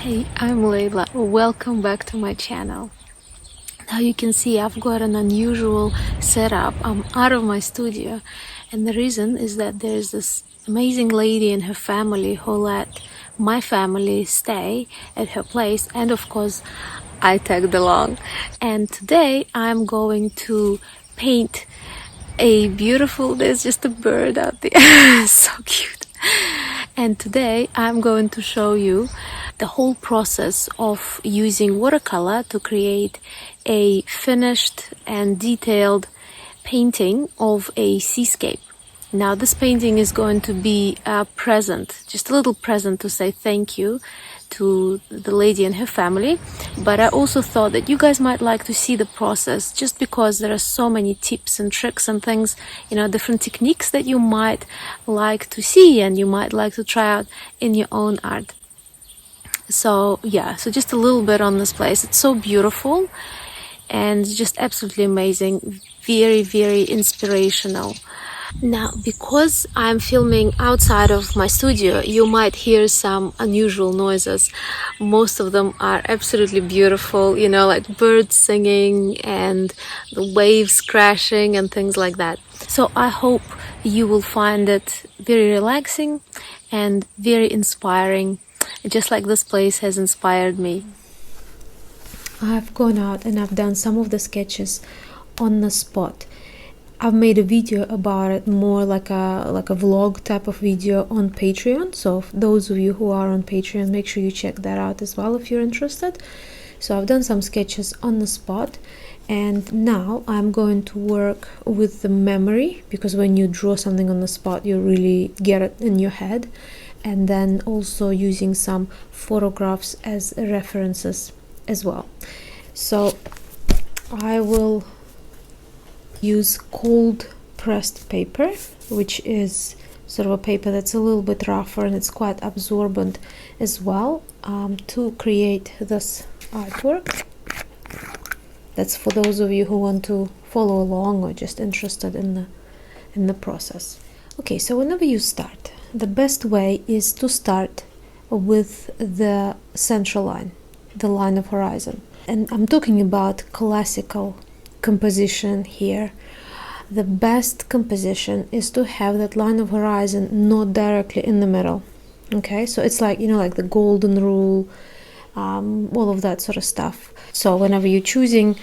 Hey, I'm Leila. Welcome back to my channel. Now you can see I've got an unusual setup. I'm out of my studio, and the reason is that there's this amazing lady and her family who let my family stay at her place, and of course I tagged along. And today I'm going to paint a beautiful, there's just a bird out there, so cute. And today I'm going to show you the whole process of using watercolor to create a finished and detailed painting of a seascape. Now this painting is going to be a present, just a little present to say thank you to the lady and her family, but I also thought that you guys might like to see the process, just because there are so many tips and tricks and things, different techniques that you might like to see and you might like to try out in your own art. So just a little bit on this place. It's so beautiful and just absolutely amazing, very, very inspirational. Now, because I'm filming outside of my studio, you might hear some unusual noises. Most of them are absolutely beautiful, like birds singing and the waves crashing and things like that. So I hope you will find it very relaxing and very inspiring, just like this place has inspired me. I've gone out and I've done some of the sketches on the spot. I've made a video about it, more like a vlog type of video on Patreon. So those of you who are on Patreon, make sure you check that out as well if you're interested. So I've done some sketches on the spot, and now I'm going to work with the memory, because when you draw something on the spot you really get it in your head, and then also using some photographs as references as well. So I will use cold pressed paper, which is sort of a paper that's a little bit rougher and it's quite absorbent as well, to create this artwork. That's for those of you who want to follow along or just interested in the process. Okay, so whenever you start, the best way is to start with the central line, the line of horizon. And I'm talking about classical composition here. The best composition is to have that line of horizon not directly in the middle. Okay, so it's like, like the golden rule, all of that sort of stuff. So whenever you're choosing,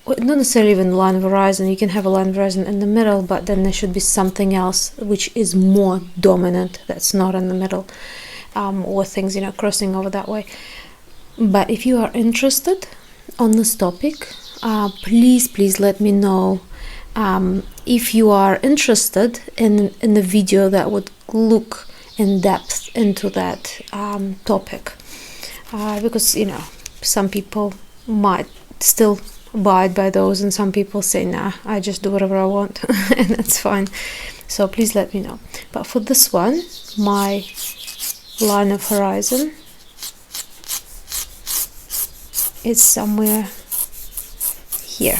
not necessarily even line of horizon, you can have a line of horizon in the middle, but then there should be something else which is more dominant that's not in the middle, or things crossing over that way. But if you are interested on this topic, please let me know if you are interested in the video that would look in depth into that topic, because some people might still abide by those and some people say nah, I just do whatever I want and that's fine. So please let me know. But for this one, my line of horizon is somewhere here.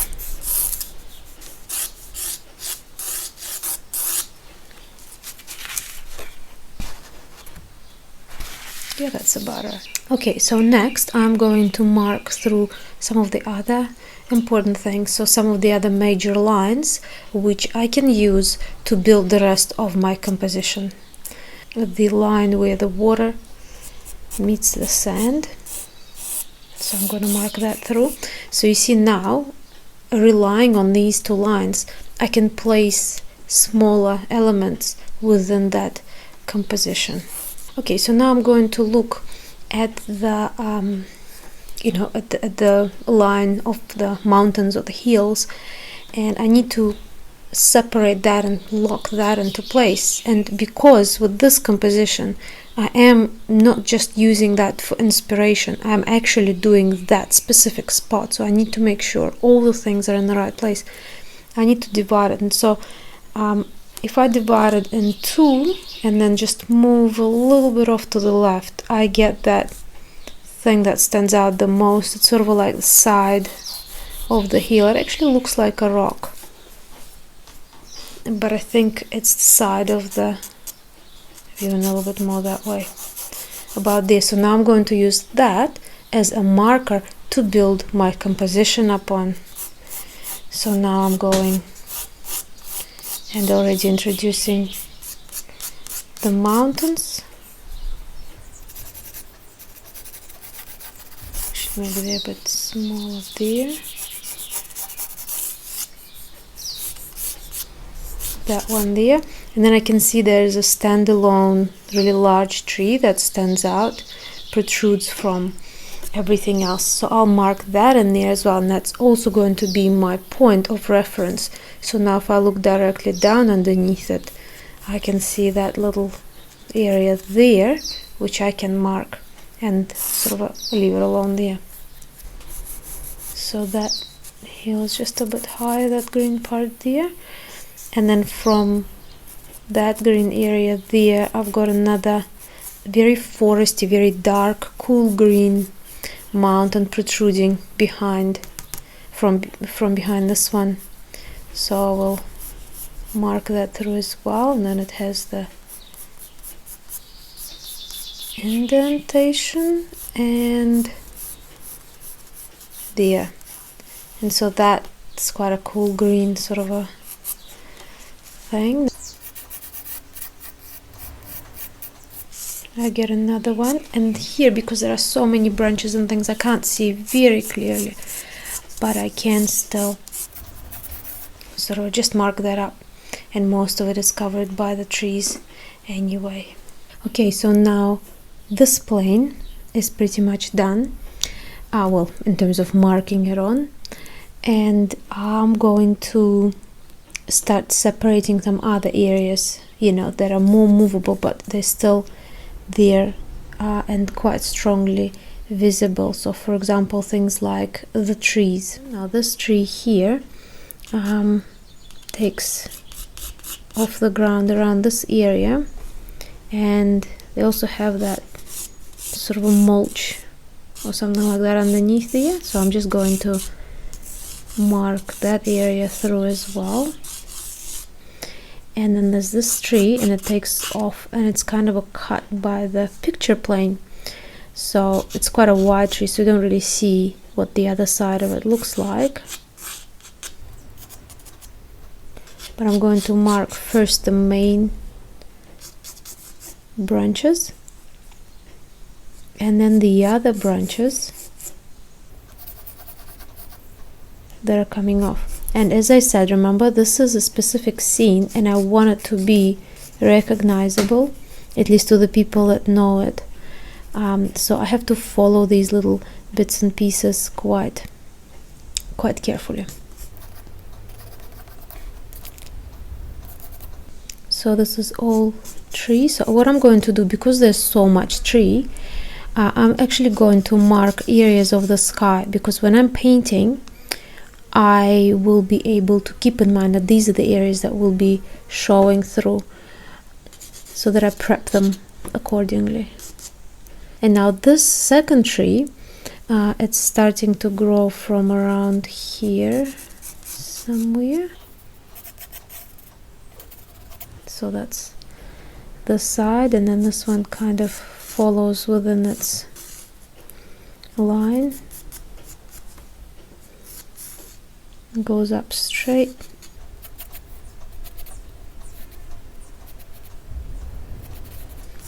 Yeah, that's about it. Okay, so next I'm going to mark through some of the other important things, so some of the other major lines which I can use to build the rest of my composition. The line where the water meets the sand, so I'm going to mark that through. So you see now, relying on these two lines, I can place smaller elements within that composition. Okay, so now I'm going to look at the at the line of the mountains or the hills, and I need to separate that and lock that into place. And because with this composition I am not just using that for inspiration, I'm actually doing that specific spot, so I need to make sure all the things are in the right place. I need to divide it, and so if I divide it in two and then just move a little bit off to the left, I get that thing that stands out the most. It's sort of like the side of the hill. It actually looks like a rock, but I think it's the side of the, even a little bit more that way. about this. So now I'm going to use that as a marker to build my composition upon. So now I'm going and already introducing the mountains. Maybe they're a bit smaller there. That one there. And then I can see there is a standalone, really large tree that stands out, protrudes from everything else. So I'll mark that in there as well, and that's also going to be my point of reference. So now if I look directly down underneath it, I can see that little area there, which I can mark and sort of leave it alone there. So that hill is just a bit higher, that green part there. And then from that green area there, I've got another very foresty, very dark, cool green mountain protruding behind, from behind this one. So I will mark that through as well, and then it has the indentation and there. And so that's quite a cool green sort of a thing. I get another one, and here, because there are so many branches and things, I can't see very clearly, but I can still sort of just mark that up, and most of it is covered by the trees anyway. Okay, so now this plane is pretty much done, well, in terms of marking it on, and I'm going to start separating some other areas, you know, that are more movable, but they're still there and quite strongly visible. So for example, things like the trees. Now this tree here takes off the ground around this area, and they also have that sort of a mulch or something like that underneath there. So I'm just going to mark that area through as well. And then there's this tree, and it takes off, and it's kind of a cut by the picture plane, so it's quite a wide tree, so you don't really see what the other side of it looks like. But I'm going to mark first the main branches, and then the other branches that are coming off. And as I said, remember, this is a specific scene, and I want it to be recognizable, at least to the people that know it. So I have to follow these little bits and pieces quite carefully. So this is all tree. So what I'm going to do, because there's so much tree, I'm actually going to mark areas of the sky, because when I'm painting, I will be able to keep in mind that these are the areas that will be showing through, so that I prep them accordingly. And now this second tree, it's starting to grow from around here somewhere. So that's the side, and then this one kind of follows within its line. Goes up straight.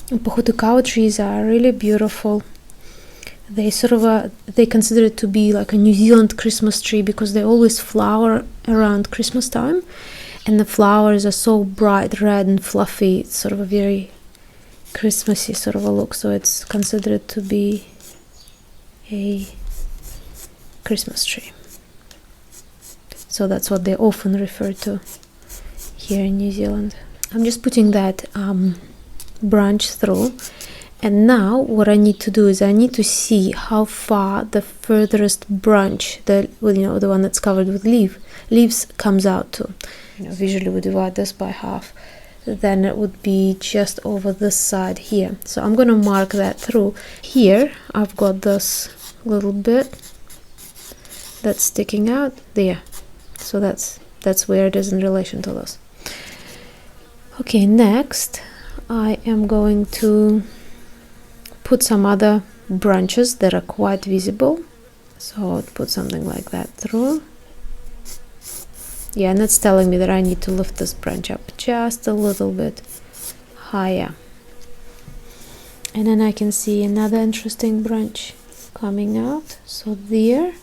Pohutukawa trees are really beautiful. They sort of they consider it to be like a New Zealand Christmas tree, because they always flower around Christmas time, and the flowers are so bright red and fluffy. It's sort of a very Christmassy sort of a look, so it's considered to be a Christmas tree. So that's what they often refer to here in New Zealand. I'm just putting that branch through, and now what I need to do is I need to see how far the furthest branch, the one that's covered with leaves comes out to. Visually we divide this by half, then it would be just over this side here. So I'm going to mark that through. Here I've got this little bit that's sticking out there. So that's where it is in relation to this. Okay, next I am going to put some other branches that are quite visible. So I'll put something like that through. Yeah, and it's telling me that I need to lift this branch up just a little bit higher. And then I can see another interesting branch coming out. So there.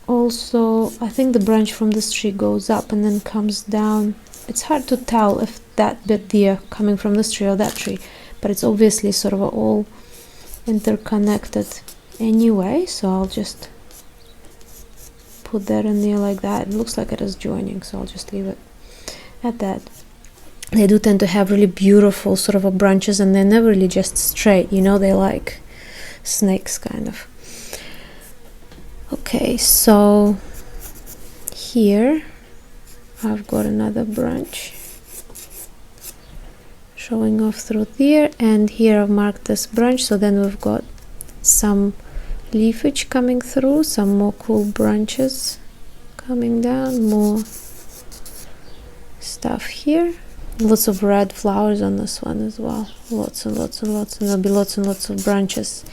Also, I think the branch from this tree goes up and then comes down. It's hard to tell if that bit there coming from this tree or that tree, but it's obviously sort of all interconnected anyway, so I'll just put that in there like that. It looks like it is joining, so I'll just leave it at that. They do tend to have really beautiful sort of branches, and they're never really just straight, you know, they're like snakes kind of. Okay, so here I've got another branch showing off through there, and here I've marked this branch, so then we've got some leafage coming through, some more cool branches coming down, more stuff here. Lots of red flowers on this one as well, lots and lots and lots, and there'll be lots and lots of branches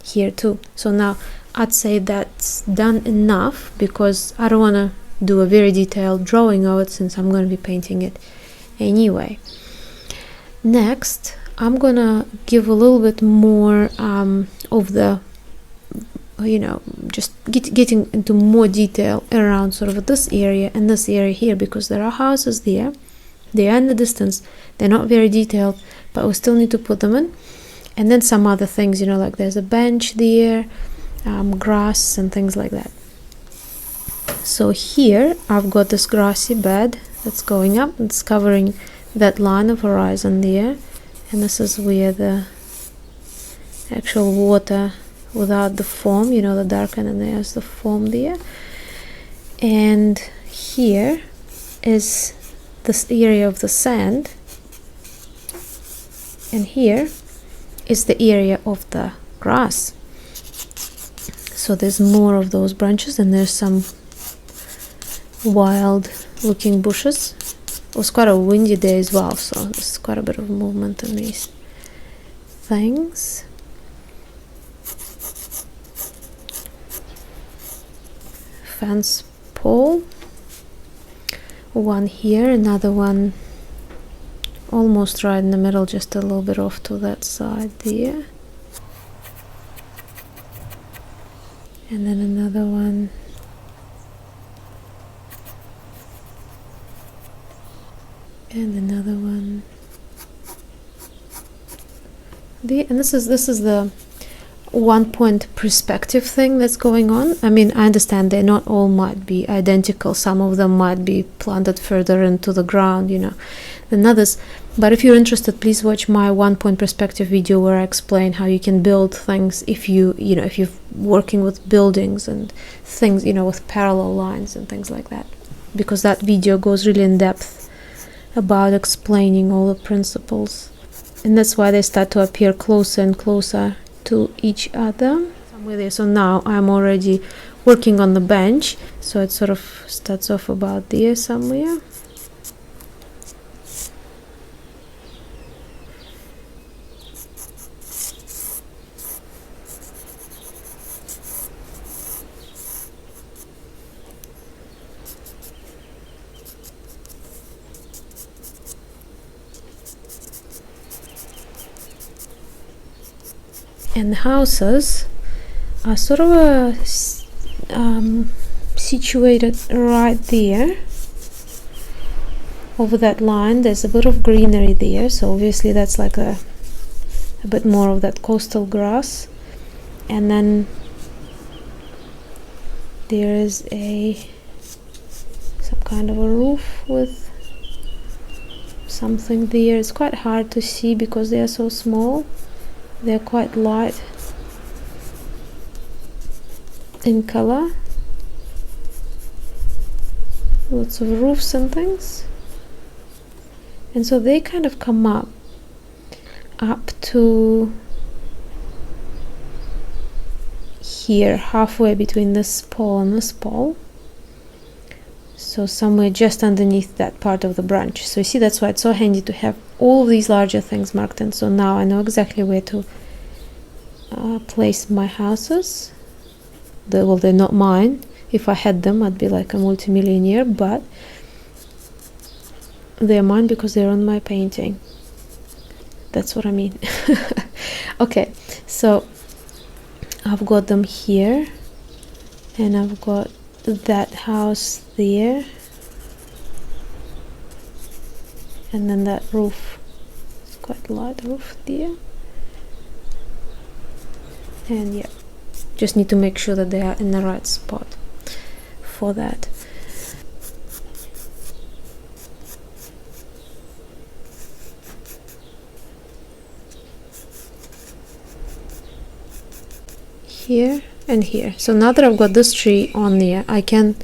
here too. So now I'd say that's done enough, because I don't want to do a very detailed drawing of it since I'm going to be painting it anyway. Next, I'm gonna give a little bit more of the, you know, just getting into more detail around sort of this area and this area here, because there are houses there. They are in the distance, they're not very detailed, but we still need to put them in. And then some other things, you know, like there's a bench there, grass and things like that. So here I've got this grassy bed that's going up, it's covering that line of horizon there, and this is where the actual water without the foam, you know, the darken, and there's the foam there. And here is this area of the sand, and here is the area of the grass. So there's more of those branches, and there's some wild looking bushes. It was quite a windy day as well, so there's quite a bit of movement in these things. Fence pole, one here, another one almost right in the middle, just a little bit off to that side there, and then another one and another one there. And this is the 1 point perspective thing that's going on. I mean, I understand they not all might be identical, some of them might be planted further into the ground, you know, than others, but if you're interested, please watch my 1 point perspective video where I explain how you can build things if you know, if you're working with buildings and things, you know, with parallel lines and things like that, because that video goes really in depth about explaining all the principles, and that's why they start to appear closer and closer to each other. Somewhere there. So now I'm already working on the bench, so it sort of starts off about there somewhere. And the houses are sort of situated right there over that line. There's a bit of greenery there, so obviously that's like a bit more of that coastal grass. And then there is some kind of a roof with something there. It's quite hard to see because they are so small. They're quite light in color. Lots of roofs and things. And so they kind of come up to here, halfway between this pole and this pole. So somewhere just underneath that part of the branch. So you see, that's why it's so handy to have all of these larger things marked in, so now I know exactly where to place my houses. Well, they're not mine. If I had them, I'd be like a multimillionaire, but they're mine because they're on my painting. That's what I mean. Okay, so I've got them here, and I've got that house there, and then that roof. It's quite a light roof there. And yeah, just need to make sure that they are in the right spot for that. Here and here. So now that I've got this tree on there, I can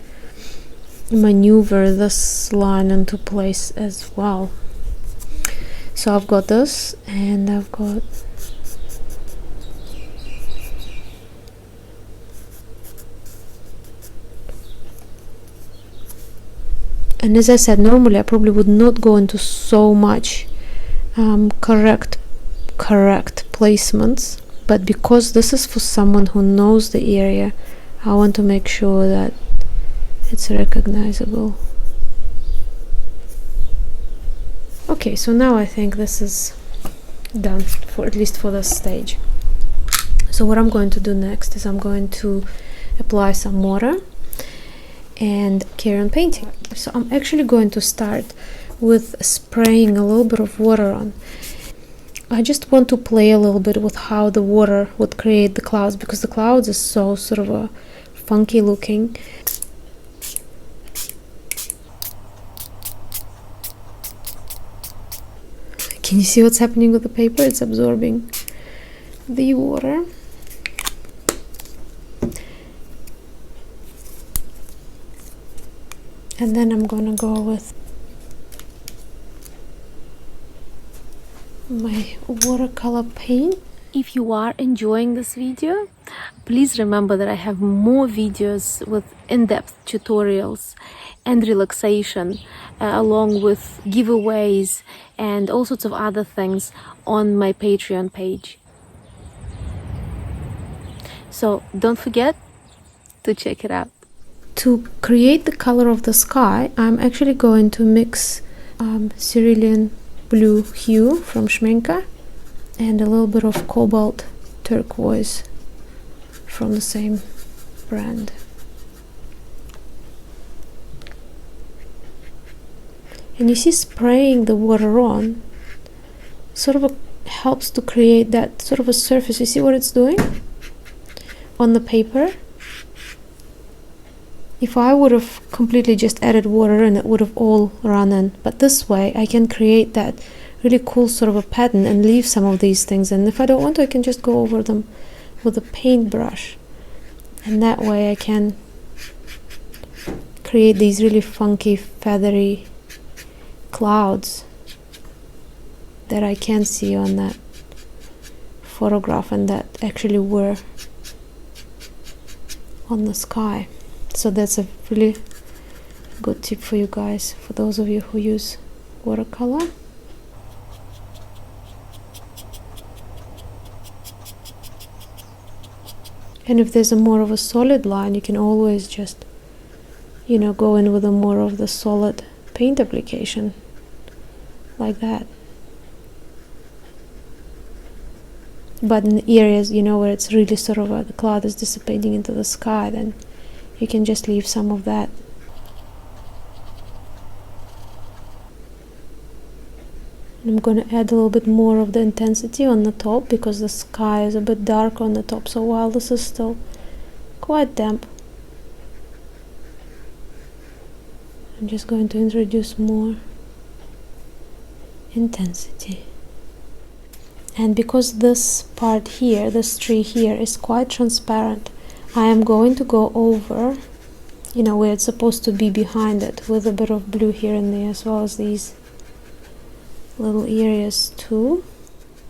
maneuver this line into place as well. So I've got this, and I've got and as I said, normally I probably would not go into so much correct placements, but because this is for someone who knows the area, I want to make sure that it's recognizable. Okay, so now I think this is done, for at least for this stage. So what I'm going to do next is I'm going to apply some water and carry on painting. So I'm actually going to start with spraying a little bit of water on. I just want to play a little bit with how the water would create the clouds, because the clouds is so sort of a funky looking. Can you see what's happening with the paper? It's absorbing the water. And then I'm gonna go with my watercolor paint. If you are enjoying this video, please remember that I have more videos with in-depth tutorials and relaxation, along with giveaways and all sorts of other things on my Patreon page. So don't forget to check it out. To create the color of the sky, I'm actually going to mix cerulean blue hue from Schminke and a little bit of cobalt turquoise from the same brand. And you see, spraying the water on sort of helps to create that sort of a surface. You see what it's doing on the paper? If I would have completely just added water and it would have all run in, but this way I can create that really cool sort of a pattern and leave some of these things, and if I don't want to, I can just go over them with a paintbrush, and that way I can create these really funky feathery clouds that I can see on that photograph and that actually were on the sky. So that's a really good tip for you guys, for those of you who use watercolor. And if there's a more of a solid line, you can always just, you know, go in with a more of the solid paint application like that. But in areas, you know, where it's really sort of the cloud is dissipating into the sky, then you can just leave some of that. I'm going to add a little bit more of the intensity on the top, because the sky is a bit dark on the top, so while this is still quite damp, I'm just going to introduce more intensity. And because this part here, this tree here, is quite transparent, I am going to go over, you know, where it's supposed to be behind it, with a bit of blue here and there, as well as these little areas too.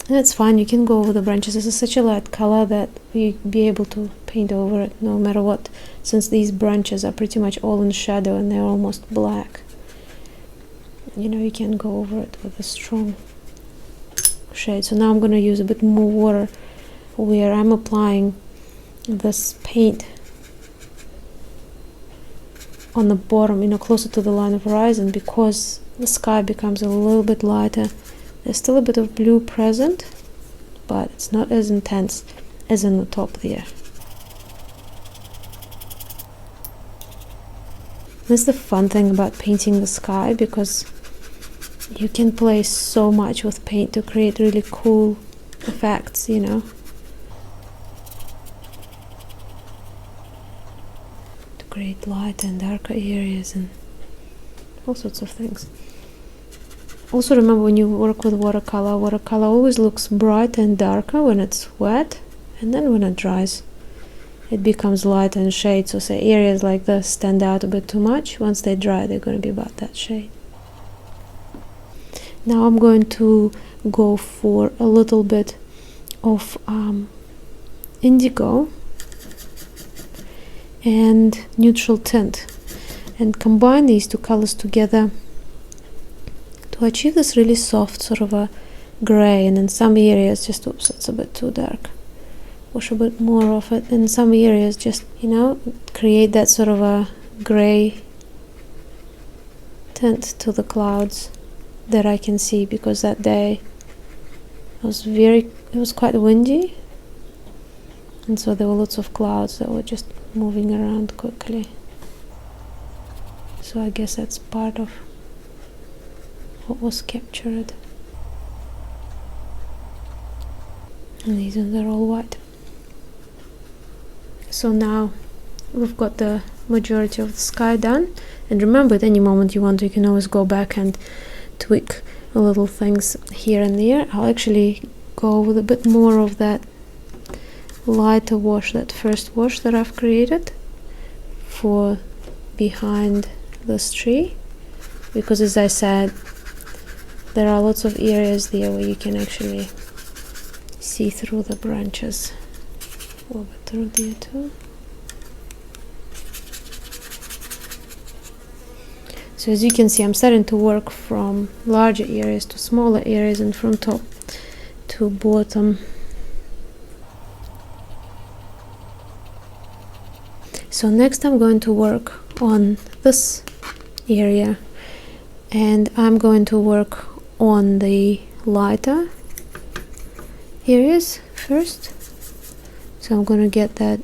And it's fine, you can go over the branches. This is such a light color that you'll be able to paint over it no matter what, since these branches are pretty much all in shadow and they're almost black. You know, you can go over it with a strong shade. So now I'm going to use a bit more water where I'm applying this paint on the bottom, closer to the line of horizon, because the sky becomes a little bit lighter. There's still a bit of blue present, but it's not as intense as in the top there. This is the fun thing about painting the sky, because you can play so much with paint to create really cool effects, to create lighter and darker areas and all sorts of things. Also remember, when you work with watercolor always looks brighter and darker when it's wet, and then when it dries it becomes lighter in shade. So say areas like this stand out a bit too much. Once they dry, they're going to be about that shade. Now I'm going to go for a little bit of indigo and neutral tint, and combine these two colors together to achieve this really soft sort of a gray. And in some areas just, oops, it's a bit too dark, wash a bit more of it. In some areas just, create that sort of a gray tint to the clouds that I can see, because that day it was quite windy, and so there were lots of clouds that were just moving around quickly. So I guess that's part of what was captured. And these ones are all white. So now we've got the majority of the sky done, and remember, at any moment you want to, you can always go back and tweak little things here and there. I'll actually go with a bit more of that lighter wash, that first wash that I've created for behind this tree, because as I said, there are lots of areas there where you can actually see through the branches. A little bit through there too. So as you can see, I'm starting to work from larger areas to smaller areas, and from top to bottom. So next I'm going to work on this area, and I'm going to work on the lighter areas first. So I'm going to get that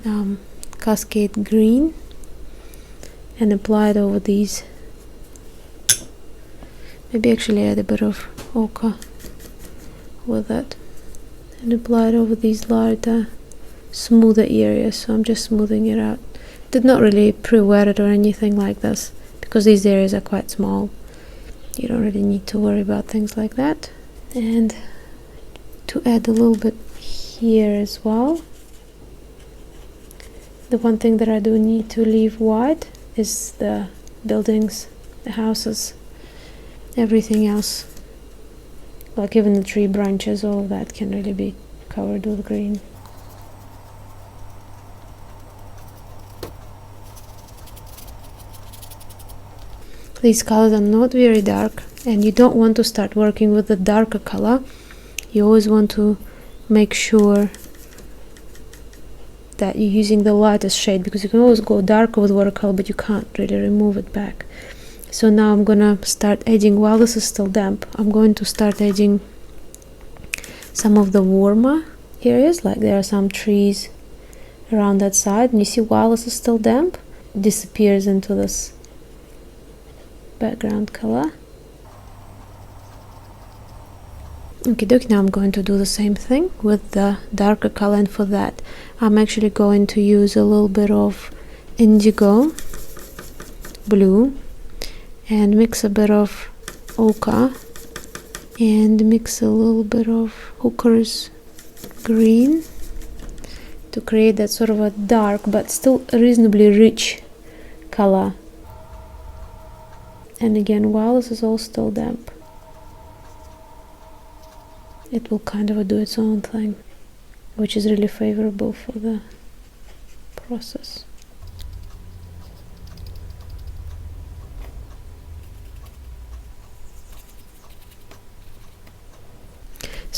cascade green and apply it over these. Maybe actually add a bit of ochre with it and apply it over these lighter, smoother areas. So I'm just smoothing it out. Did not really pre-wet it or anything like this, because these areas are quite small. You don't really need to worry about things like that. And to add a little bit here as well. The one thing that I do need to leave white is the buildings, the houses. Everything else, like even the tree branches, all of that can really be covered with green. These colors are not very dark, and you don't want to start working with the darker color. You always want to make sure that you're using the lightest shade, because you can always go darker with watercolor, but you can't really remove it back. So now I'm gonna start adding, while this is still damp, I'm going to start adding some of the warmer areas, like there are some trees around that side, and you see, while this is still damp, it disappears into this background color. Okay, now I'm going to do the same thing with the darker color, and for that I'm actually going to use a little bit of indigo blue and mix a bit of ochre and mix a little bit of hooker's green to create that sort of a dark but still reasonably rich color. And again, while this is all still damp, it will kind of do its own thing, which is really favorable for the process.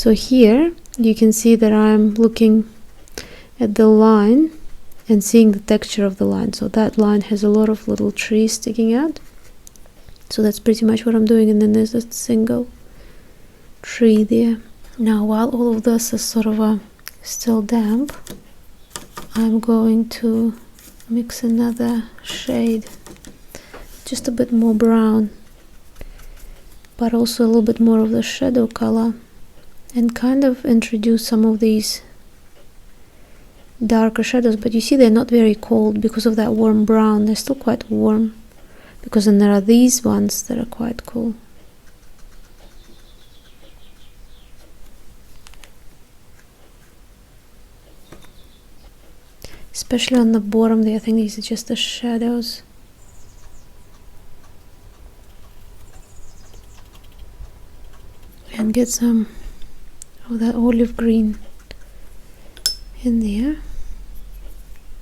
So here you can see that I'm looking at the line and seeing the texture of the line. So that line has a lot of little trees sticking out. So that's pretty much what I'm doing, and then there's a single tree there. Now while all of this is sort of still damp, I'm going to mix another shade, just a bit more brown, but also a little bit more of the shadow color, and kind of introduce some of these darker shadows. But you see they're not very cold because of that warm brown. They're still quite warm, because then there are these ones that are quite cool. Especially on the bottom there, I think these are just the shadows. And get some of that olive green in there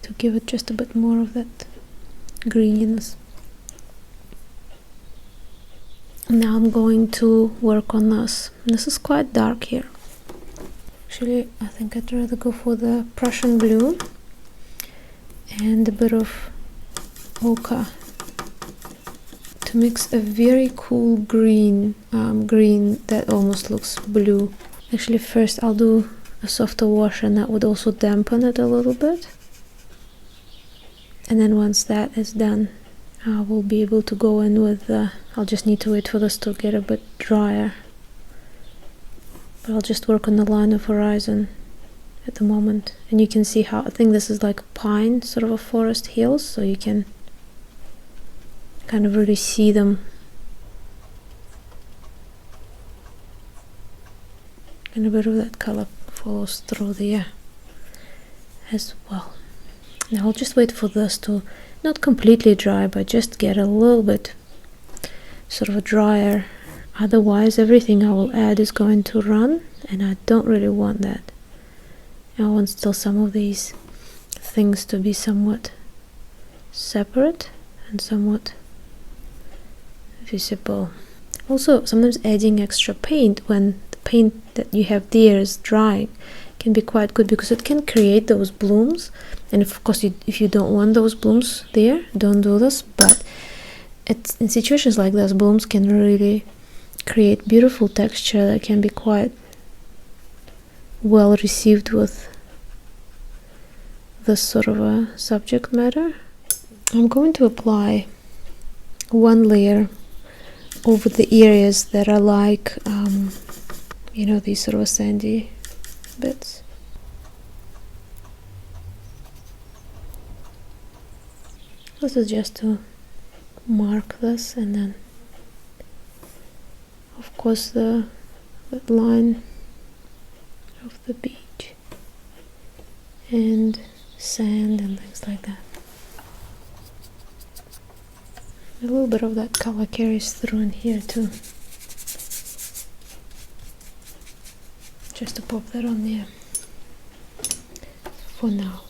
to give it just a bit more of that greeniness. Now I'm going to work on this. This is quite dark here. Actually, I think I'd rather go for the Prussian blue and a bit of ochre to mix a very cool green, green that almost looks blue. Actually, first I'll do a softer wash, and that would also dampen it a little bit. And then once that is done, I will be able to go in with I'll just need to wait for this to get a bit drier. But I'll just work on the line of horizon at the moment. And you can see how, I think this is like pine, sort of a forest hills, so you can kind of really see them. And a bit of that color follows through there as well. Now I'll just wait for this to not completely dry, but just get a little bit sort of a drier. Otherwise everything I will add is going to run, and I don't really want that. I want still some of these things to be somewhat separate and somewhat visible. Also, sometimes adding extra paint when the paint that you have there is drying can be quite good, because it can create those blooms. And of course, if you don't want those blooms there, don't do this. But in situations like this, blooms can really create beautiful texture that can be quite well received with this sort of a subject matter. I'm going to apply one layer over the areas that are like you know, these sort of sandy bits. This is just to mark this, and then of course that line of the beach and sand and things like that. A little bit of that color carries through in here too. Just to pop that on there for now.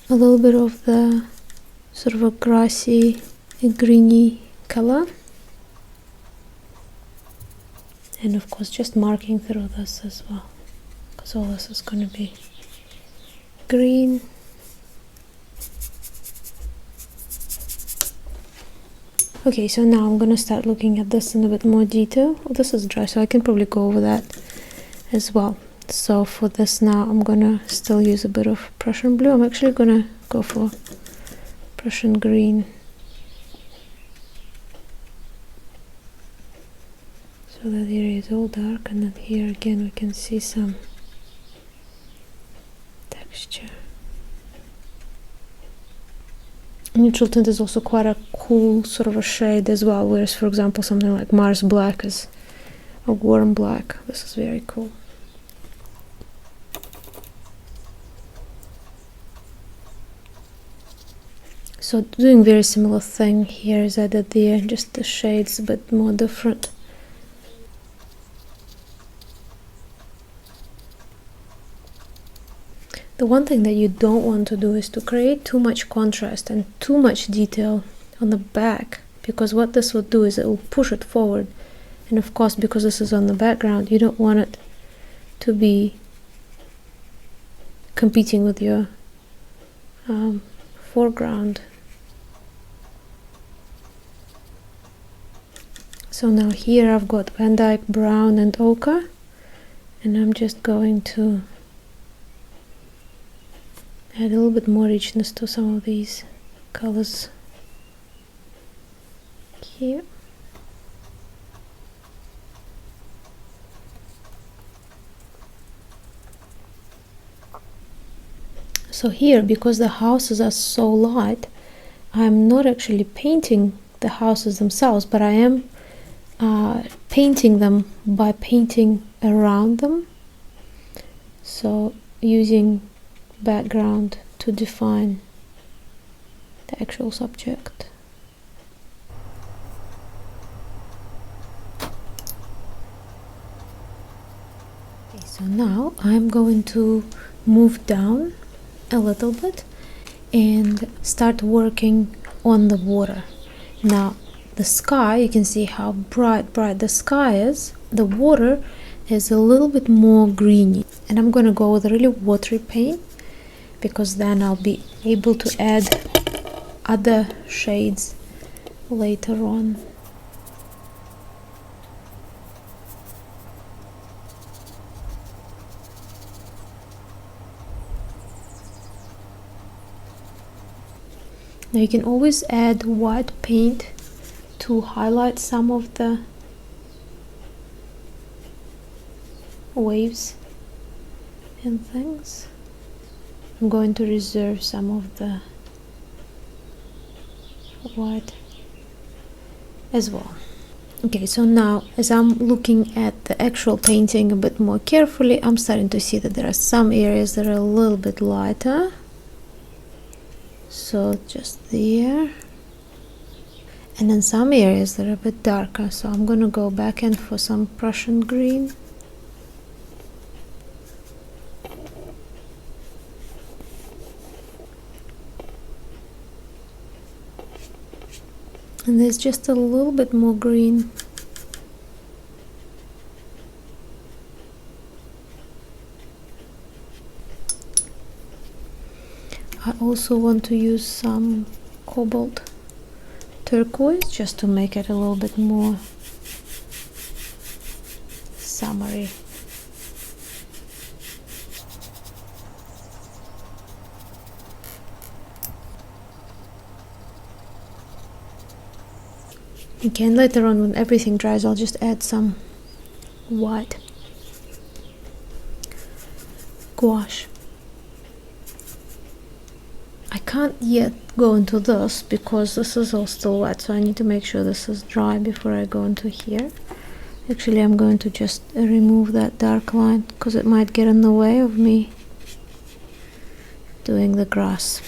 A little bit of the sort of a grassy, greeny color. And of course just marking through this as well, because all this is going to be green. Okay, so now I'm going to start looking at this in a bit more detail. Well, this is dry, so I can probably go over that as well. So for this now, I'm going to still use a bit of Prussian blue. I'm actually going to go for Prussian green. So that area is all dark, and then here again we can see some texture. Neutral tint is also quite a cool sort of a shade as well, whereas for example something like Mars Black is a warm black. This is very cool. So doing very similar thing here as I did there, just the shades a bit more different. The one thing that you don't want to do is to create too much contrast and too much detail on the back, because what this will do is it will push it forward. And of course, because this is on the background, you don't want it to be competing with your foreground. So now here I've got Van Dyke brown and ochre, and I'm just going to add a little bit more richness to some of these colors here. So here, because the houses are so light, I'm not actually painting the houses themselves, but I am painting them by painting around them. So using background to define the actual subject. Okay, so now I'm going to move down a little bit and start working on the water. Now the sky, you can see how bright the sky is. The water is a little bit more greeny, and I'm gonna go with a really watery paint because then I'll be able to add other shades later on. Now you can always add white paint to highlight some of the waves and things. I'm going to reserve some of the white as well. Okay, so now as I'm looking at the actual painting a bit more carefully, I'm starting to see that there are some areas that are a little bit lighter. So just there. And then some areas that are a bit darker. So I'm gonna go back in for some Prussian green. And there's just a little bit more green. I also want to use some cobalt turquoise just to make it a little bit more summery. Okay, and later on when everything dries, I'll just add some white gouache. I can't yet go into this because this is all still wet, so I need to make sure this is dry before I go into here. Actually, I'm going to just remove that dark line because it might get in the way of me doing the grass.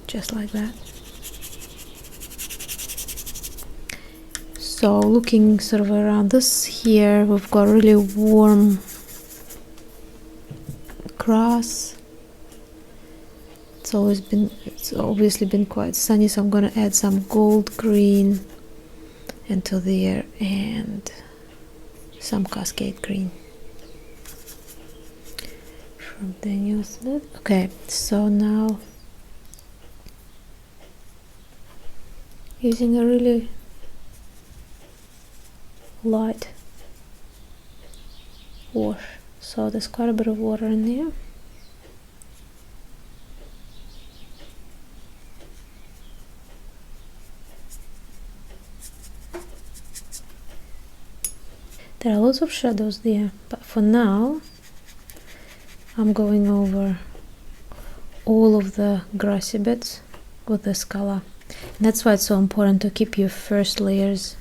Just like that. So looking sort of around this here, we've got really warm grass. It's obviously been quite sunny, so I'm going to add some gold green into there and some cascade green from Daniel Smith. Okay, so now using a really light wash, so there's quite a bit of water in there. There are lots of shadows there, but for now I'm going over all of the grassy bits with this color. And that's why it's so important to keep your first layers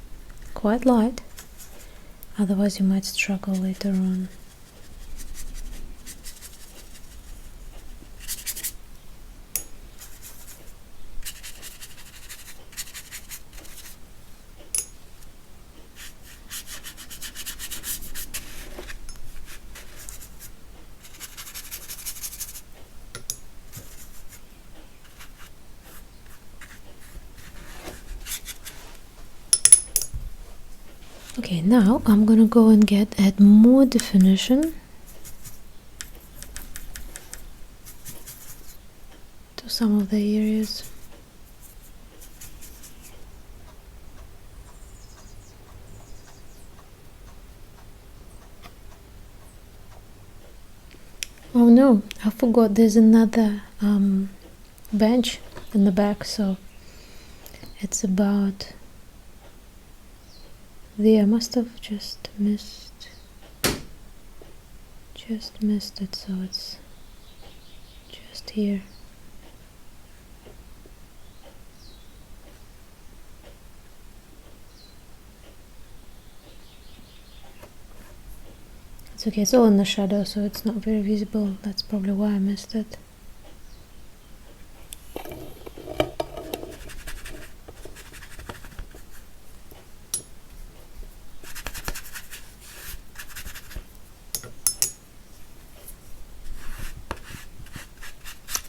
quite light, otherwise you might struggle later on. Okay, now I'm gonna go and add more definition to some of the areas. Oh no, I forgot there's another bench in the back, so it's about there. I must have just missed it, so it's just here. It's okay, it's all in the shadow, so it's not very visible. That's probably why I missed it.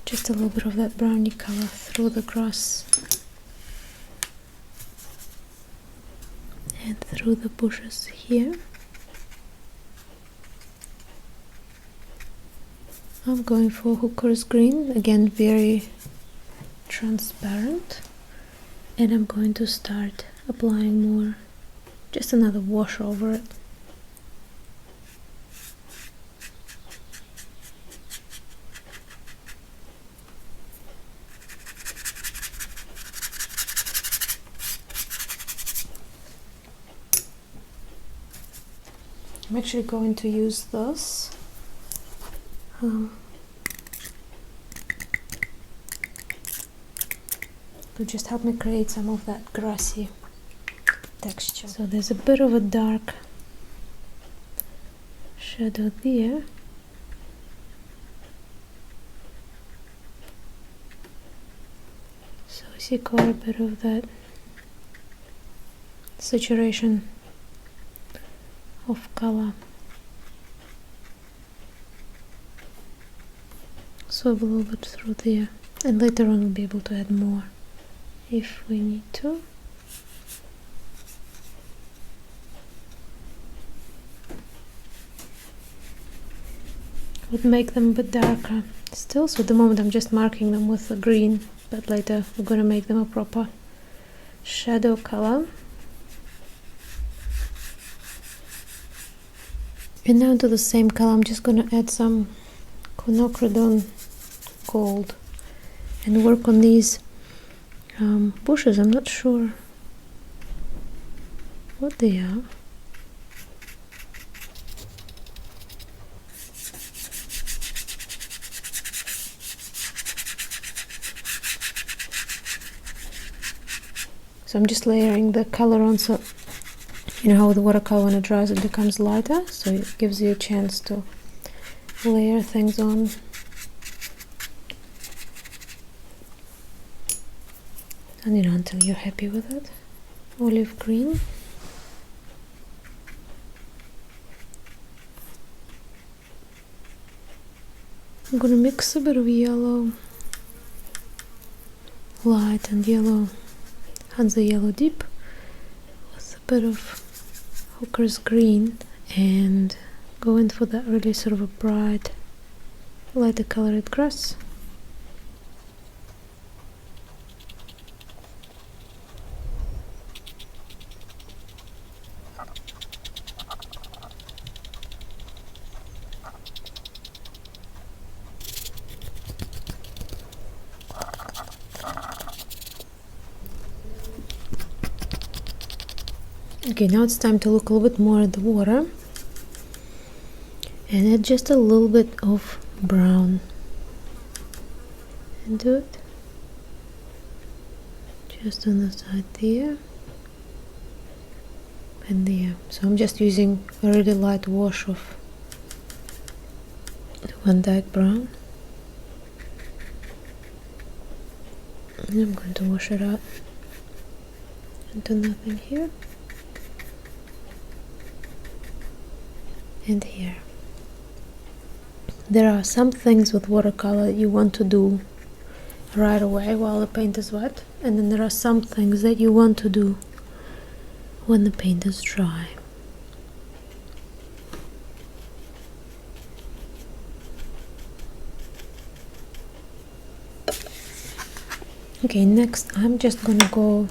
Just a little bit of that browny color through the grass and through the bushes here. I'm going for hooker's green, again very transparent, and I'm going to start applying more, just another wash over it. I'm actually going to use this to just help me create some of that grassy texture. So there's a bit of a dark shadow there. So I see quite a bit of that saturation of color. Swab a little bit through there, and later on we'll be able to add more if we need to. Would make them a bit darker still, so at the moment I'm just marking them with the green, but later we're going to make them a proper shadow color. And now to the same color I'm just going to add some quinacridone gold and work on these bushes. I'm not sure what they are. So I'm just layering the color on, so you know how with the watercolor when it dries it becomes lighter, so it gives you a chance to layer things on. And until you're happy with it. Olive green. I'm gonna mix a bit of yellow light and yellow Hansa yellow deep with a bit of hooker's green, and go in for that really sort of a bright lighter colored grass. Okay, now it's time to look a little bit more at the water and add just a little bit of brown into it, just on the side there and there. So I'm just using a really light wash of Van Dyke brown, and I'm going to wash it out into nothing here and here. There are some things with watercolor you want to do right away while the paint is wet, and then there are some things that you want to do when the paint is dry. Okay, next I'm just gonna go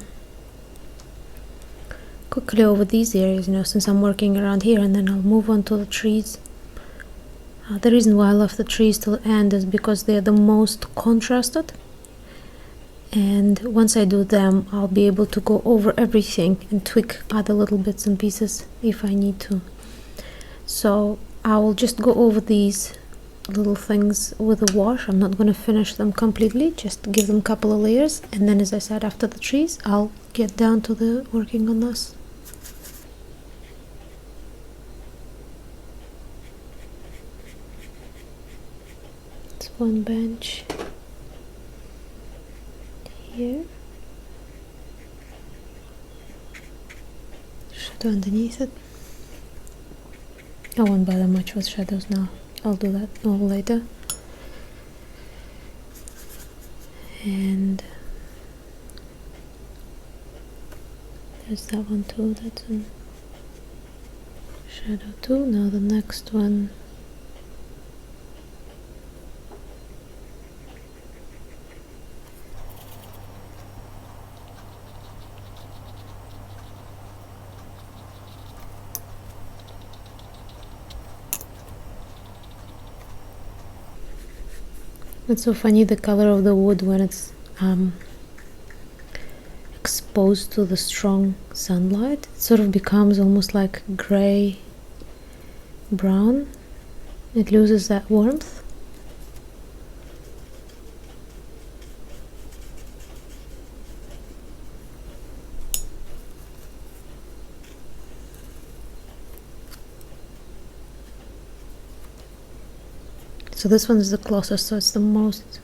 quickly over these areas, since I'm working around here, and then I'll move on to the trees. The reason why I left the trees till the end is because they're the most contrasted, and once I do them I'll be able to go over everything and tweak other little bits and pieces if I need to. So I will just go over these little things with a wash. I'm not going to finish them completely, just give them a couple of layers, and then, as I said, after the trees I'll get down to the working on this. It's one bench here, shadow underneath it. I won't bother much with shadows now, I'll do that all later. And there's that one too, that's a shadow too. Now the next one. It's so funny, the color of the wood when it's exposed to the strong sunlight, it sort of becomes almost like gray brown. It loses that warmth. So this one is the closest, so it's the most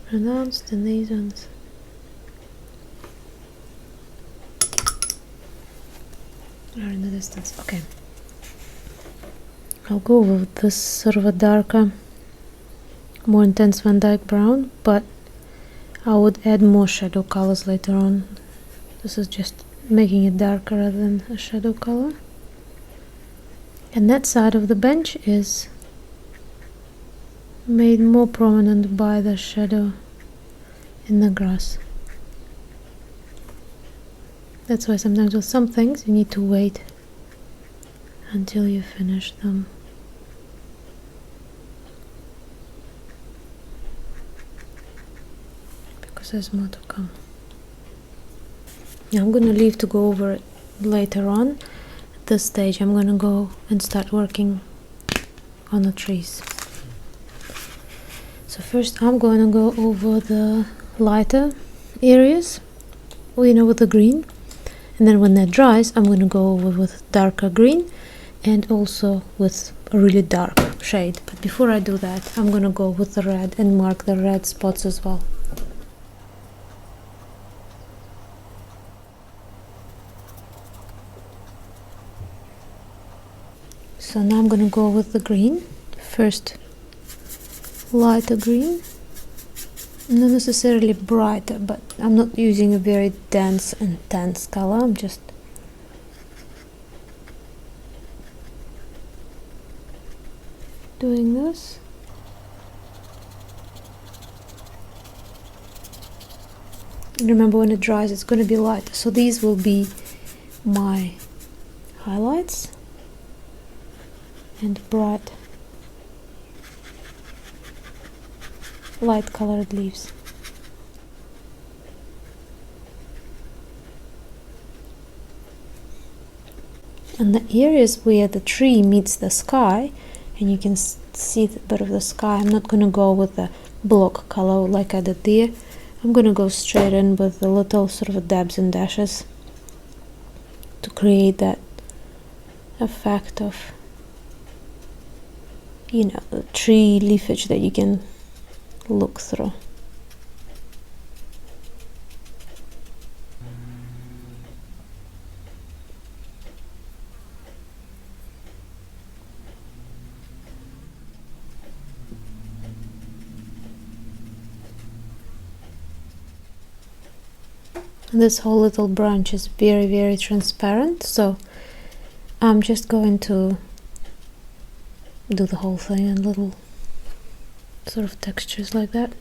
pronounced, and these ones are in the distance. Okay, I'll go with this sort of a darker, more intense Van Dyke brown, but I would add more shadow colors later on. This is just making it darker rather than a shadow color. And that side of the bench is made more prominent by the shadow in the grass. That's why sometimes with some things you need to wait until you finish them. Because there's more to come. Now I'm gonna leave to go over it later on. At this stage I'm gonna go and start working on the trees. So first I'm going to go over the lighter areas, with the green, and then when that dries I'm going to go over with darker green and also with a really dark shade. But before I do that I'm going to go with the red and mark the red spots as well. So now I'm going to go with the green first. Lighter green, not necessarily brighter, but I'm not using a very dense and intense color. I'm just doing this. Remember, when it dries it's going to be lighter, so these will be my highlights and bright light colored leaves. And the areas where the tree meets the sky, and you can see a bit of the sky, I'm not going to go with the block color like I did there. I'm going to go straight in with the little sort of dabs and dashes to create that effect of, the tree leafage that you can look through. This whole little branch is very, very transparent, so I'm just going to do the whole thing in little sort of textures like that.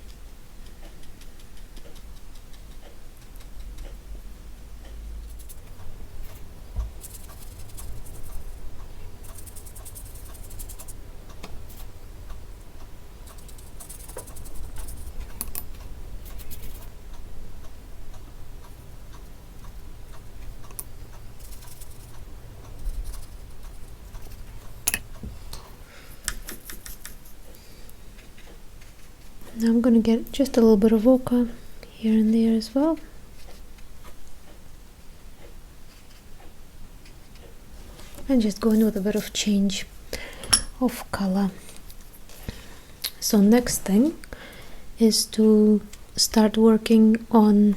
Now I'm gonna get just a little bit of ochre here and there as well. And just going with a bit of change of color. So next thing is to start working on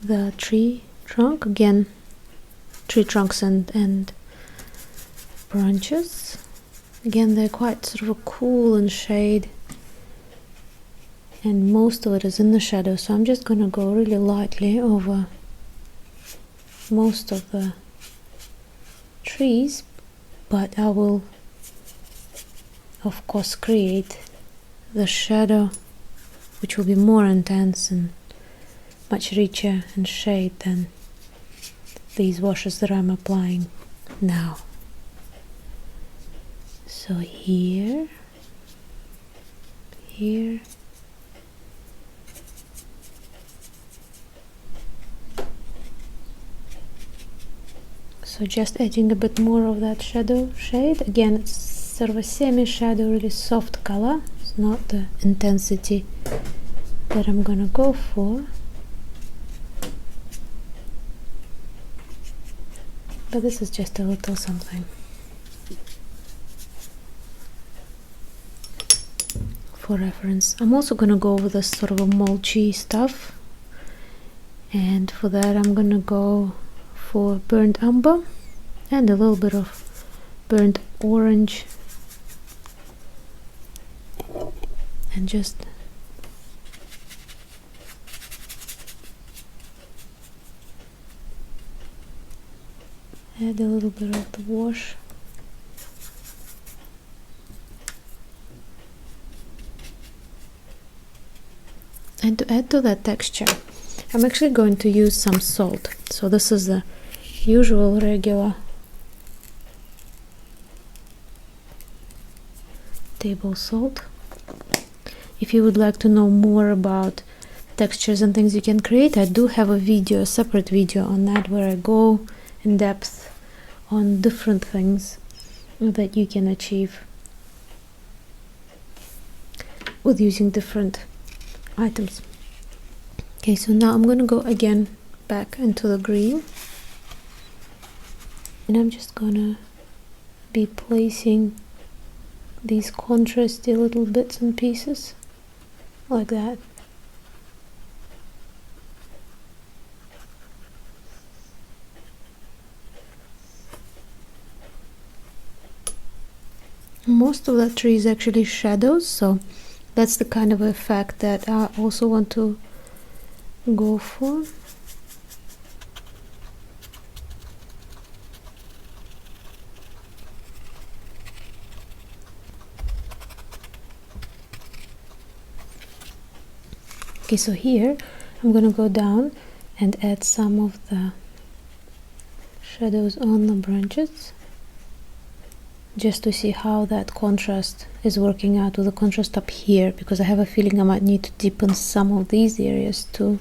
the tree trunk. Again, tree trunks and branches. Again, they're quite sort of a cool in shade, and most of it is in the shadow, so I'm just gonna go really lightly over most of the trees, but I will of course create the shadow, which will be more intense and much richer in shade than these washes that I'm applying now. So here, here, so just adding a bit more of that shadow shade. Again, it's sort of a semi-shadow, really soft color. It's not the intensity that I'm gonna go for, but this is just a little something for reference. I'm also gonna go with this sort of a mulchy stuff, and for that I'm gonna go for burnt umber and a little bit of burnt orange, and just add a little bit of the wash. And to add to that texture, I'm actually going to use some salt. So this is the usual regular table salt. If you would like to know more about textures and things you can create, I do have a video, a separate video on that, where I go in depth on different things that you can achieve with using different items. Okay, so now I'm going to go again back into the green, and I'm just gonna be placing these contrasty little bits and pieces like that. Most of that tree is actually shadows, so that's the kind of effect that I also want to go for. Okay, so here I'm gonna go down and add some of the shadows on the branches, just to see how that contrast is working out with the contrast up here, because I have a feeling I might need to deepen some of these areas too.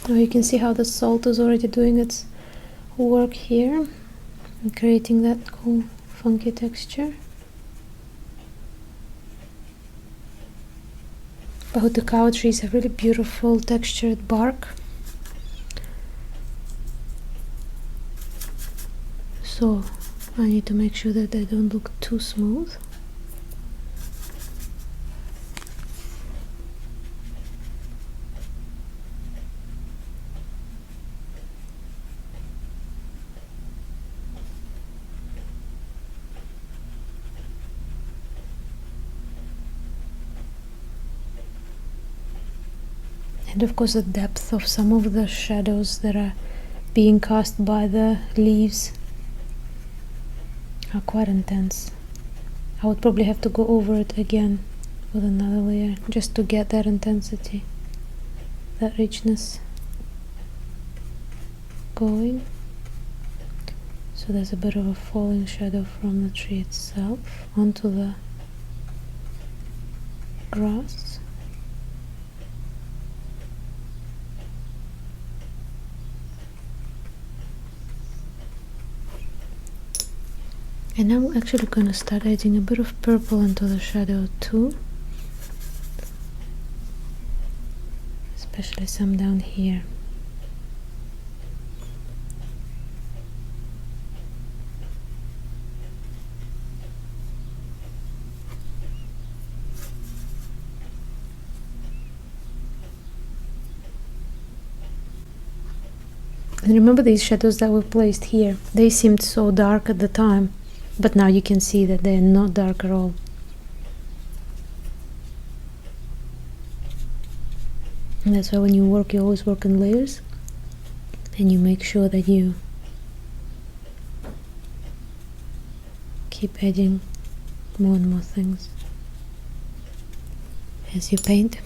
Now you can see how the salt is already doing its work here and creating that cool funky texture. Both the cow trees have really beautiful textured bark, so I need to make sure that they don't look too smooth. And of course the depth of some of the shadows that are being cast by the leaves are quite intense. I would probably have to go over it again with another layer just to get that intensity, that richness going. So there's a bit of a falling shadow from the tree itself onto the grass. And now I'm actually gonna start adding a bit of purple into the shadow too, especially some down here. And remember these shadows that we placed here, they seemed so dark at the time, but now you can see that they're not dark at all. And that's why when you work, you always work in layers, and you make sure that you keep adding more and more things as you paint.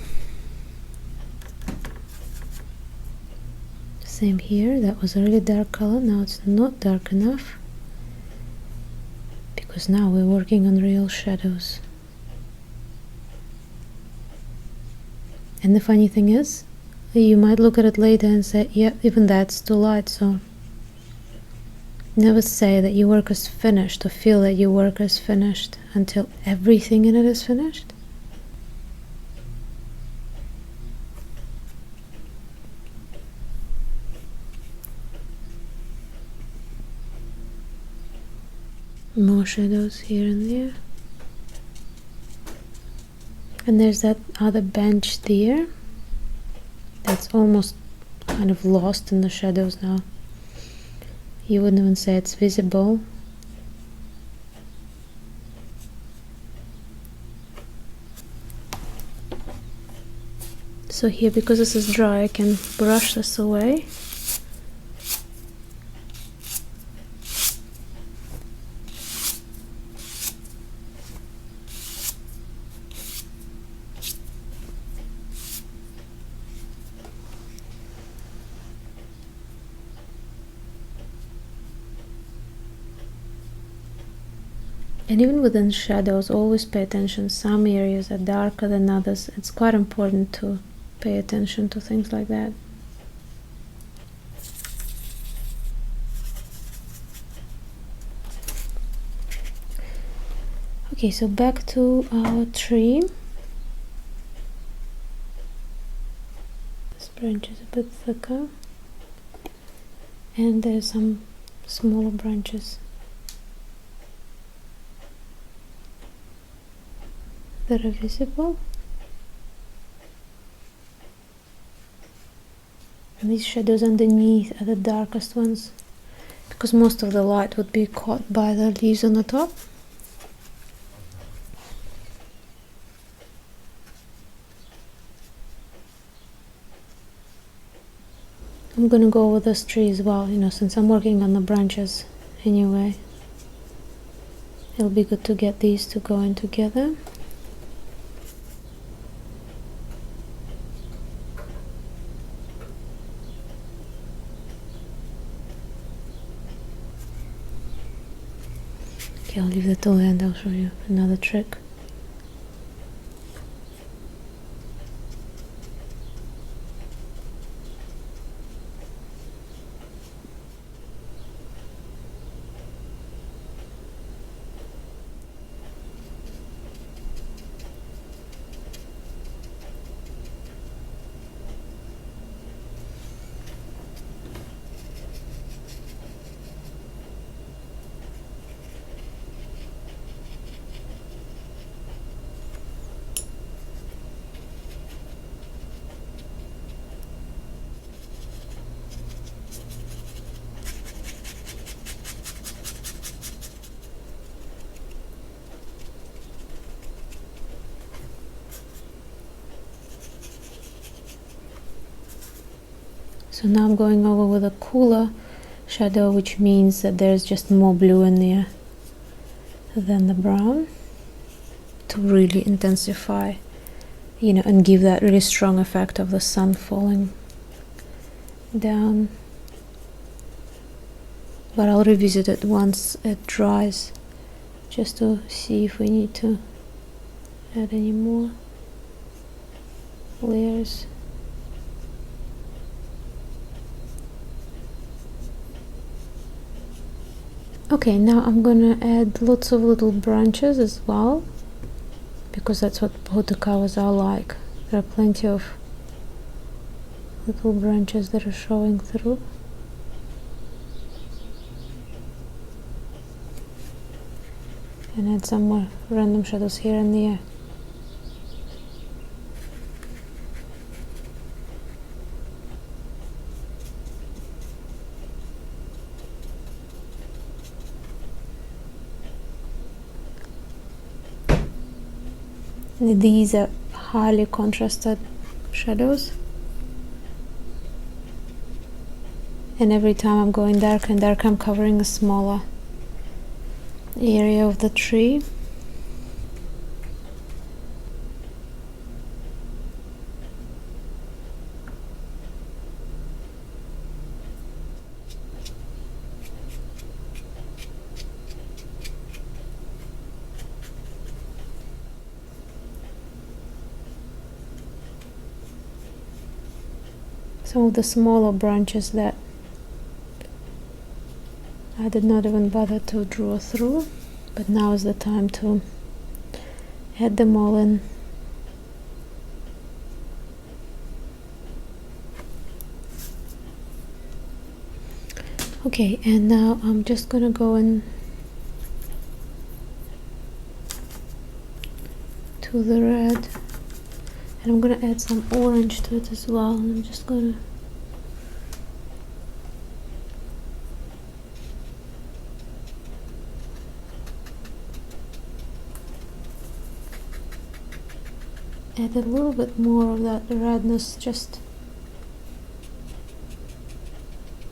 Same here, that was a really dark color, now it's not dark enough, because now we're working on real shadows. And the funny thing is, you might look at it later and say, yeah, even that's too light, so never say that your work is finished or feel that your work is finished until everything in it is finished. More shadows here and there. And there's that other bench there that's almost kind of lost in the shadows now. You wouldn't even say it's visible. So here, because this is dry, I can brush this away. And even within shadows, always pay attention. Some areas are darker than others. It's quite important to pay attention to things like that. Okay, so back to our tree. This branch is a bit thicker, and there's some smaller branches that are visible. And these shadows underneath are the darkest ones, because most of the light would be caught by the leaves on the top. I'm gonna go over this tree as well, since I'm working on the branches anyway. It'll be good to get these two going together. Okay, I'll leave that till the end. I'll show you another trick. So now I'm going over with a cooler shadow, which means that there's just more blue in there than the brown, to really intensify, and give that really strong effect of the sun falling down. But I'll revisit it once it dries, just to see if we need to add any more layers. Okay, now I'm gonna add lots of little branches as well, because that's what watercolors are like. There are plenty of little branches that are showing through. And add some more random shadows here and there. These are highly contrasted shadows, and every time I'm going darker and darker, I'm covering a smaller area of the tree. Some of the smaller branches that I did not even bother to draw through, but now is the time to add them all in. Okay, and now I'm just gonna go in to the red, and I'm gonna add some orange to it as well, and I'm just gonna add a little bit more of that redness, just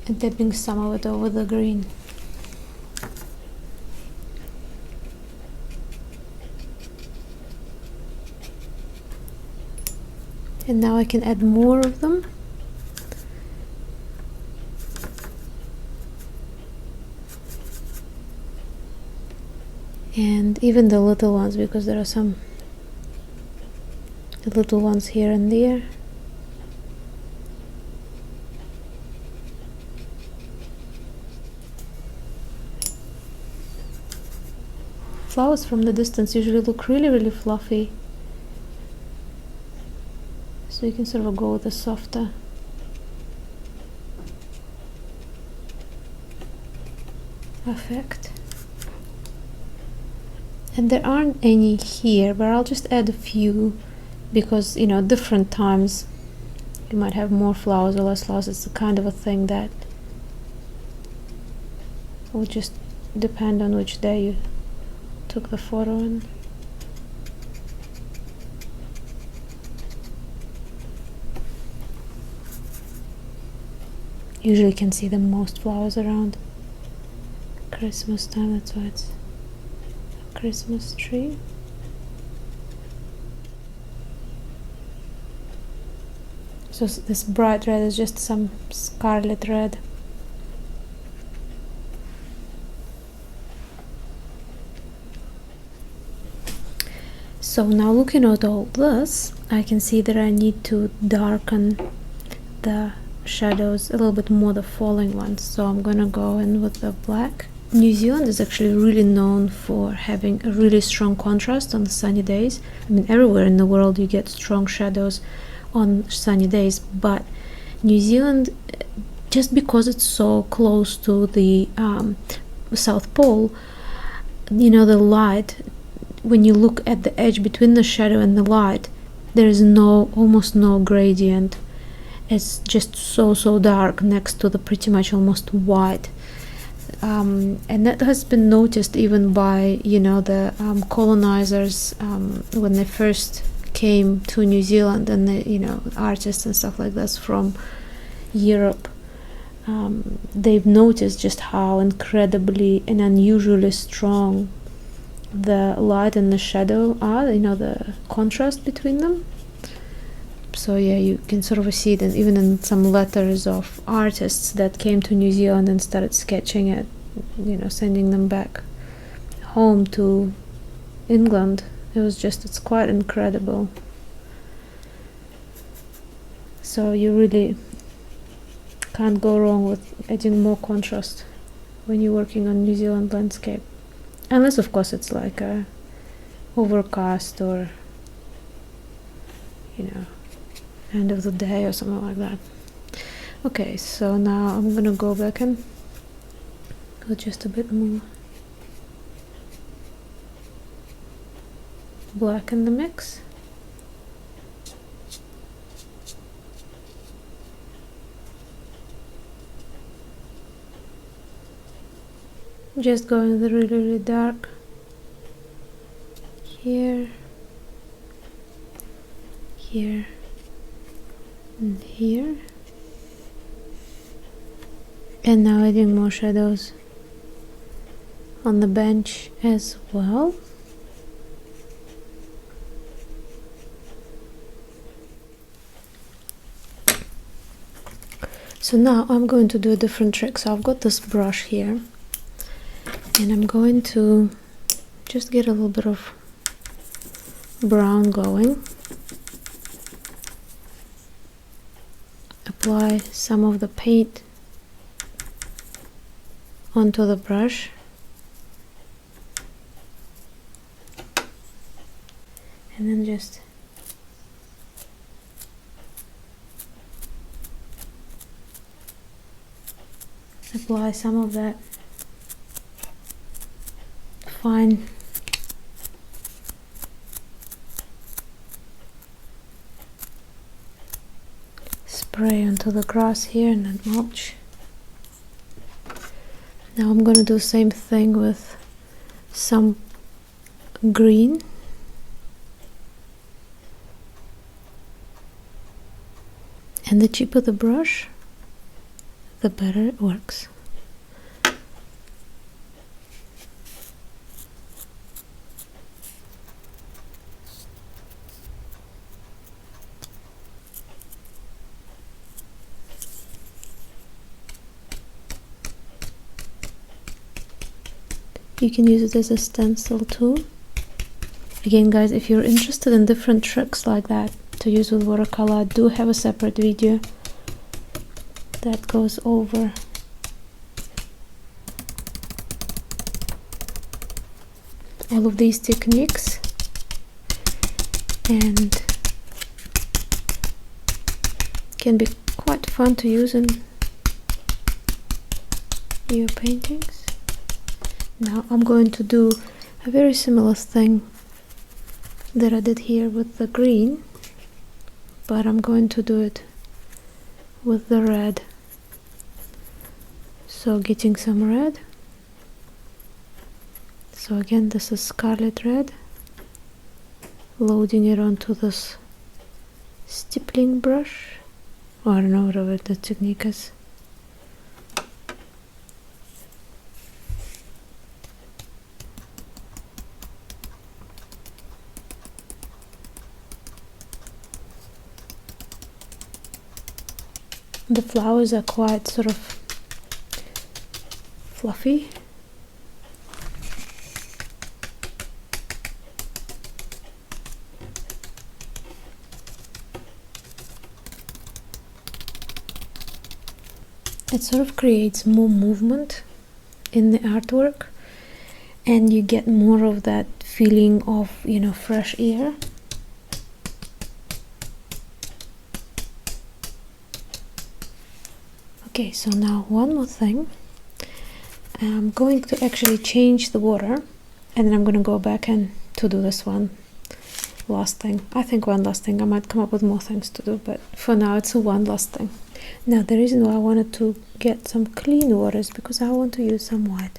dipping some of it over the green. And now I can add more of them. And even the little ones, because there are some little ones here and there. Flowers from the distance usually look really fluffy, so you can sort of go with a softer effect. And there aren't any here, but I'll just add a few, because you know, different times you might have more flowers or less flowers. It's the kind of a thing that will just depend on which day you took the photo in. Usually you can see the most flowers around Christmas time, that's why it's a Christmas tree. So this bright red is just some scarlet red. So now looking at all this, I can see that I need to darken the shadows a little bit more, the falling ones. So I'm gonna go in with the black. New Zealand is actually really known for having a really strong contrast on the sunny days. I mean, everywhere in the world you get strong shadows on sunny days, but New Zealand, just because it's so close to the South Pole, you know, the light, when you look at the edge between the shadow and the light, there is almost no gradient. It's just so dark next to the pretty much almost white. And that has been noticed even by, you know, the colonizers when they first came to New Zealand, and the, you know, artists and stuff like this from Europe. They've noticed just how incredibly and unusually strong the light and the shadow are, you know, the contrast between them. So yeah, you can sort of see it even in some letters of artists that came to New Zealand and started sketching it, you know, sending them back home to England. It's quite incredible. So you really can't go wrong with adding more contrast when you're working on New Zealand landscape, unless of course it's like a overcast or, you know, end of the day or something like that. Okay, so now I'm gonna go back and go just a bit more black in the mix. Just going the really, really dark here, here, and here. And now adding more shadows on the bench as well. So now I'm going to do a different trick. So I've got this brush here, and I'm going to just get a little bit of brown going. Apply some of the paint onto the brush. And then just apply some of that fine spray onto the grass here and that mulch. Now I'm going to do the same thing with some green. And the cheaper the brush, the better it works. You can use it as a stencil too. Again guys, if you're interested in different tricks like that to use with watercolor, I do have a separate video that goes over all of these techniques, and can be quite fun to use in your paintings. Now I'm going to do a very similar thing that I did here with the green, but I'm going to do it with the red. So getting some red. So again, this is scarlet red. Loading it onto this stippling brush, or I don't know, whatever the technique is. The flowers are quite sort of fluffy. It sort of creates more movement in the artwork, and you get more of that feeling of, you know, fresh air. Okay, so now one more thing. I'm going to actually change the water, and then I'm going to go back and to do this one last thing. I think one last thing. I might come up with more things to do, but for now it's a one last thing. Now the reason why I wanted to get some clean water is because I want to use some white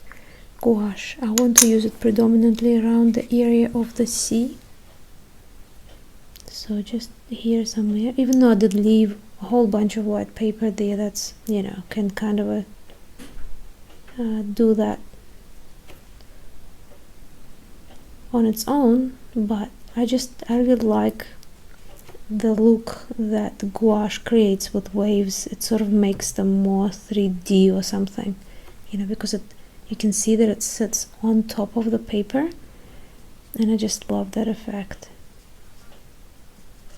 gouache. I want to use it predominantly around the area of the sea. So just here somewhere, even though I did leave a whole bunch of white paper there, that's, you know, can kind of do that on its own, but I really like the look that gouache creates with waves. It sort of makes them more 3D or something, you know, because you can see that it sits on top of the paper, and I just love that effect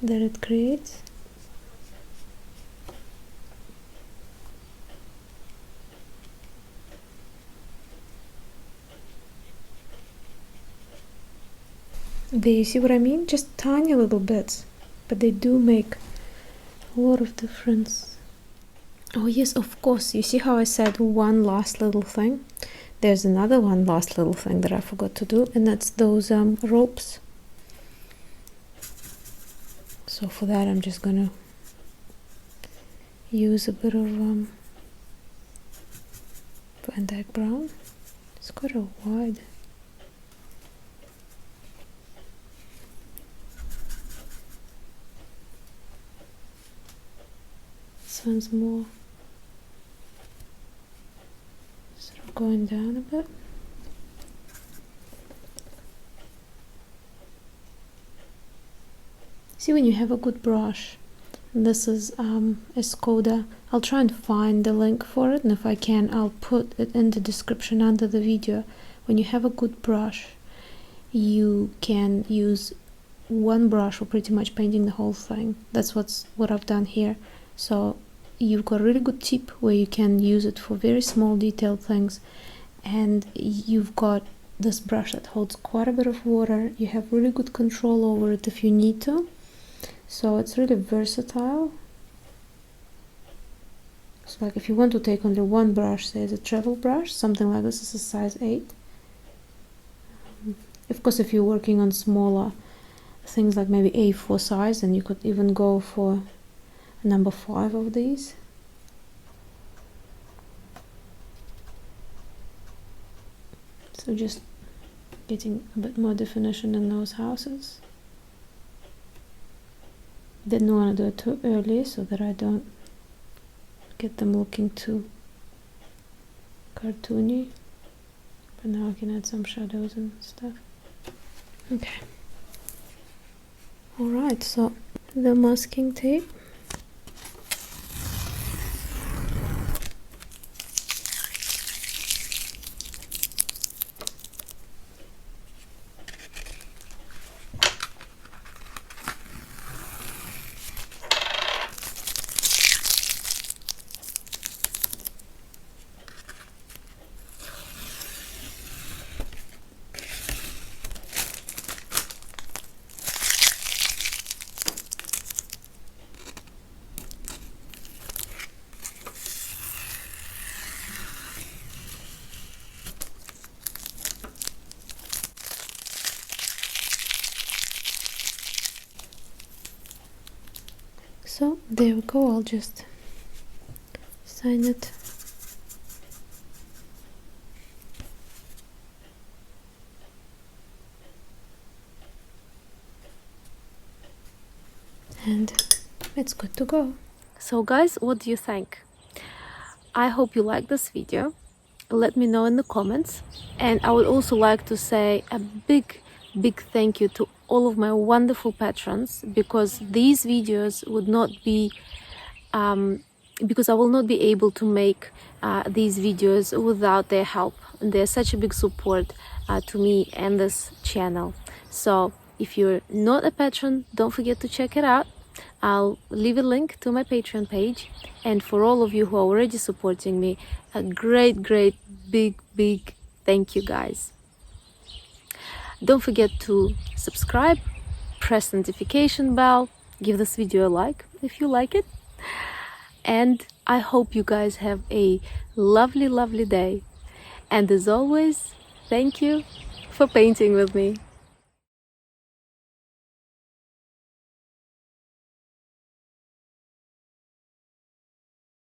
that it creates. Do you see what I mean? Just tiny little bits, but they do make a lot of difference. Oh yes, of course. You see how I said one last little thing? There's another one last little thing that I forgot to do, and that's those ropes. So for that I'm just gonna use a bit of Van Dyke brown. It's quite a wide. This one's more sort of going down a bit. See, when you have a good brush, and this is a Skoda. I'll try and find the link for it, and if I can I'll put it in the description under the video. When you have a good brush, you can use one brush for pretty much painting the whole thing. That's what I've done here. So you've got a really good tip where you can use it for very small detailed things, and you've got this brush that holds quite a bit of water. You have really good control over it if you need to, so it's really versatile. So like if you want to take only one brush, say as a travel brush, something like this is a size 8. Of course, if you're working on smaller things like maybe A4 size, then you could even go for number 5 of these. So just getting a bit more definition in those houses. Didn't want to do it too early so that I don't get them looking too cartoony, but now I can add some shadows and stuff. Okay, alright, so the masking tape. So there we go, I'll just sign it. And it's good to go. So guys, what do you think? I hope you like this video. Let me know in the comments. And I would also like to say a big thank you to all of my wonderful patrons, because these videos would not be because I will not be able to make these videos without their help. They're such a big support to me and this channel. So if you're not a patron, don't forget to check it out. I'll leave a link to my Patreon page, and for all of you who are already supporting me, a great big thank you guys. Don't forget to subscribe, press notification bell, give this video a like if you like it, and I hope you guys have a lovely day. And as always, thank you for painting with me.